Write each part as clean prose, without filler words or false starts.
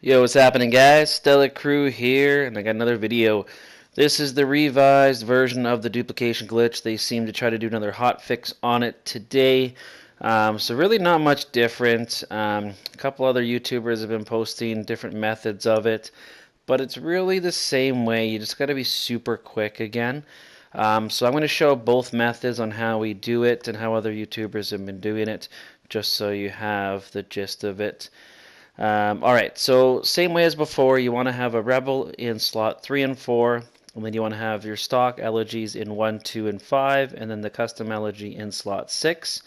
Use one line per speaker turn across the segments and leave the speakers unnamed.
Yo, what's happening, guys? Stella Crew here, and I got another video. This is the revised version of the duplication glitch. They seem to try to do another hot fix on it today. So really not much different. A couple other YouTubers have been posting different methods of it, but it's really the same way. You just got to be super quick again. So I'm going to show both methods on how we do it and how other YouTubers have been doing it, just so you have the gist of it. Alright, so same way as before, you want to have a rebel in slot 3 and 4, and then you want to have your stock elegies in 1, 2, and 5, and then the custom elegy in slot 6.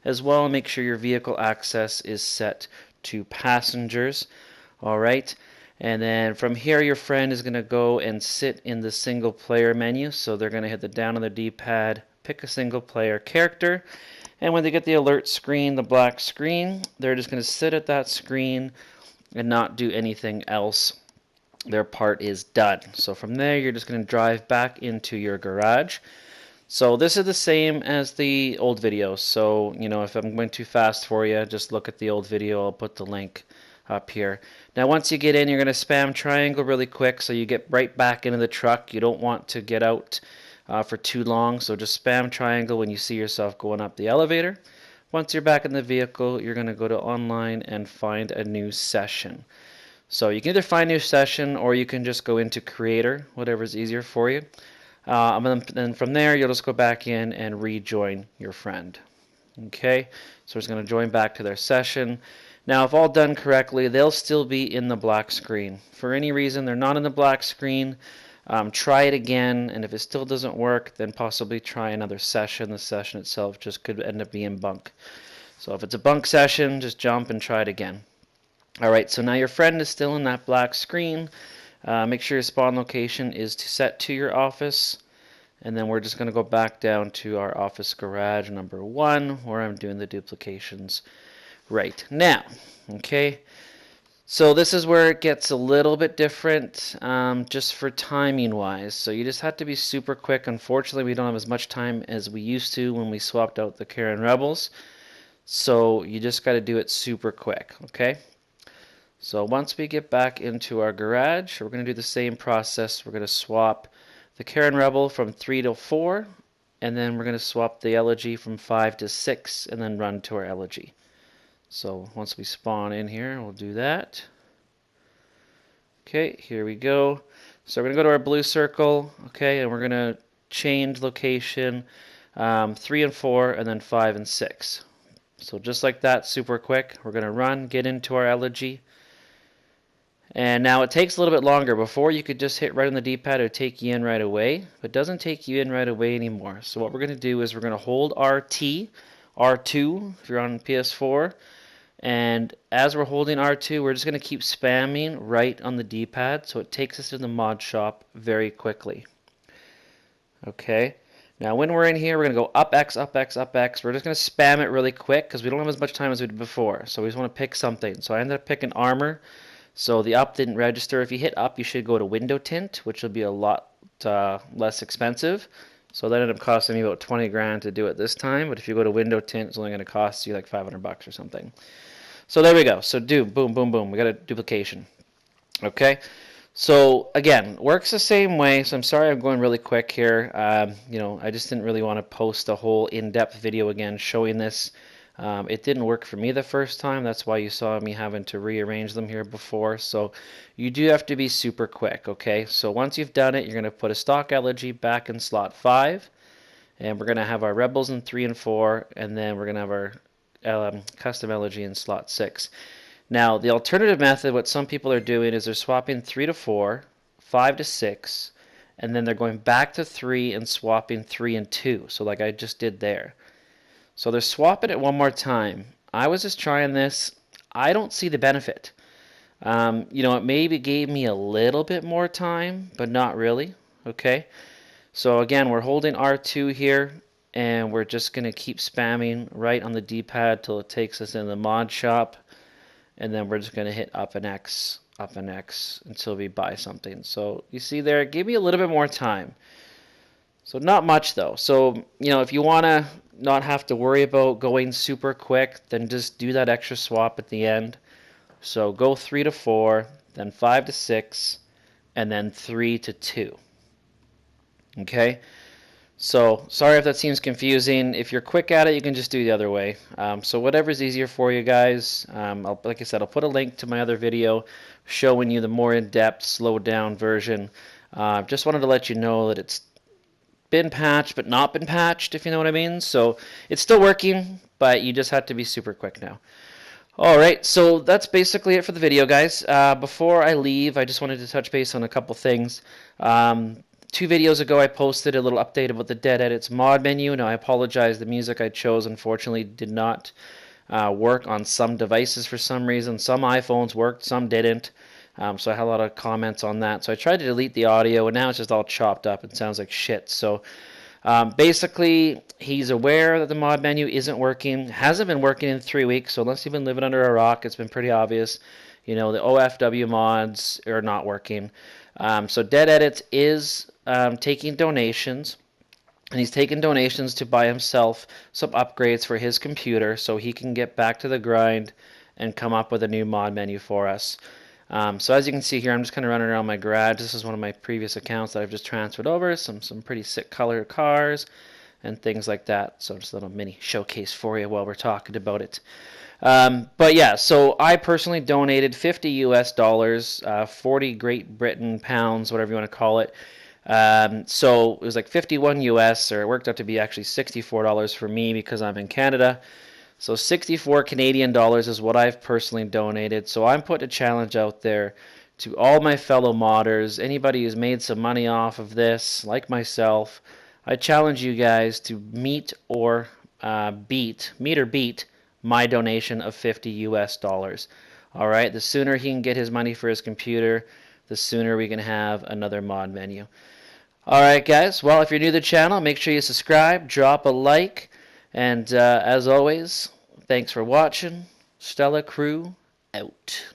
As well, make sure your vehicle access is set to passengers. Alright, and then from here your friend is going to go and sit in the single player menu, so they're going to hit the down on the D-pad, pick a single player character, and when they get the alert screen, the black screen, they're just going to sit at that screen and not do anything else. Their part is done. So from there, you're just going to drive back into your garage. So this is the same as the old video. So, if I'm going too fast for you, just look at the old video. I'll put the link up here. Now, once you get in, you're going to spam triangle really quick so you get right back into the truck. You don't want to get out for too long, so just spam triangle when you see yourself going up the elevator. Once you're back in the vehicle, you're going to go to online and find a new session. So you can either find a new session or you can just go into creator, whatever is easier for you. And then from there, you'll just go back in and rejoin your friend. Okay, so it's going to join back to their session. Now, if all done correctly, they'll still be in the black screen. For any reason they're not in the black screen, try it again, and if it still doesn't work, then possibly try another session. The session itself just could end up being bunk. So if it's a bunk session, just jump and try it again. Alright, so now your friend is still in that black screen. Make sure your spawn location is set to your office. And then we're just going to go back down to our office garage number 1, where I'm doing the duplications right now. Okay, so this is where it gets a little bit different, just for timing wise. So you just have to be super quick. Unfortunately, we don't have as much time as we used to when we swapped out the Karen Rebels. So you just got to do it super quick, okay? So once we get back into our garage, we're going to do the same process. We're going to swap the Karen Rebel from 3 to 4, and then we're going to swap the elegy from 5 to 6, and then run to our elegy. So once we spawn in here, we'll do that. Okay, here we go. So we're going to go to our blue circle, okay, and we're going to change location 3 and 4, and then 5 and 6. So just like that, super quick. We're going to run, get into our elegy. And now it takes a little bit longer. Before you could just hit right on the D-pad, it would take you in right away. But it doesn't take you in right away anymore. So what we're going to do is we're going to hold RT, R2 if you're on PS4. And as we're holding R2, we're just going to keep spamming right on the D-pad so it takes us to the mod shop very quickly. Okay. Now when we're in here, we're going to go up X, up X, up X. We're just going to spam it really quick because we don't have as much time as we did before. So we just want to pick something. So I ended up picking armor. So the up didn't register. If you hit up, you should go to window tint, which will be a lot less expensive. So that ended up costing me about 20 grand to do it this time. But if you go to window tint, it's only going to cost you like 500 bucks or something. So there we go. So boom, boom, boom. We got a duplication. Okay. So again, works the same way. So I'm sorry I'm going really quick here. I just didn't really want to post a whole in-depth video again showing this. It didn't work for me the first time. That's why you saw me having to rearrange them here before. So you do have to be super quick, okay? So once you've done it, you're going to put a stock elegy back in slot 5. And we're going to have our rebels in 3 and 4. And then we're going to have our custom elegy in slot 6. Now, the alternative method, what some people are doing is they're swapping 3 to 4, 5 to 6, and then they're going back to 3 and swapping 3 and 2. So like I just did there. So they're swapping it one more time. I was just trying this. I don't see the benefit. It maybe gave me a little bit more time, but not really. Okay. So again, we're holding R2 here, and we're just going to keep spamming right on the D-pad till it takes us in the mod shop. And then we're just going to hit up and X until we buy something. So you see there, it gave me a little bit more time. So not much though. So, if you want to not have to worry about going super quick, then just do that extra swap at the end. So go 3 to 4, then 5 to 6, and then 3 to 2. Okay? So, sorry if that seems confusing. If you're quick at it, you can just do the other way. So whatever's easier for you guys. Like I said, I'll put a link to my other video showing you the more in-depth, slowed-down version. Just wanted to let you know that it's been patched, but not been patched, if you know what I mean. So it's still working, but you just have to be super quick now. Alright, so that's basically it for the video, guys. Before I leave, I just wanted to touch base on a couple things. 2 videos ago, I posted a little update about the Dead Edits mod menu. Now, I apologize, the music I chose, unfortunately, did not work on some devices for some reason. Some iPhones worked, some didn't. So I had a lot of comments on that. So I tried to delete the audio, and now it's just all chopped up. It sounds like shit. So basically, he's aware that the mod menu isn't working. Hasn't been working in 3 weeks, so unless you've been living under a rock, it's been pretty obvious. You know, the OFW mods are not working. So Dead Edits is taking donations, and he's taking donations to buy himself some upgrades for his computer so he can get back to the grind and come up with a new mod menu for us. So as you can see here, I'm just kind of running around my garage. This is one of my previous accounts that I've just transferred over. Some pretty sick color cars and things like that. So just a little mini showcase for you while we're talking about it. But yeah, so I personally donated $50 US, 40 Great Britain pounds, whatever you want to call it. So it was like 51 US, or it worked out to be actually $64 for me because I'm in Canada. So 64 Canadian dollars is what I've personally donated. So I'm putting a challenge out there to all my fellow modders, anybody who's made some money off of this, like myself. I challenge you guys to meet or beat my donation of $50 US. All right, the sooner he can get his money for his computer, the sooner we can have another mod menu. All right, guys. Well, if you're new to the channel, make sure you subscribe, drop a like, and as always, thanks for watching. Stella Crew out.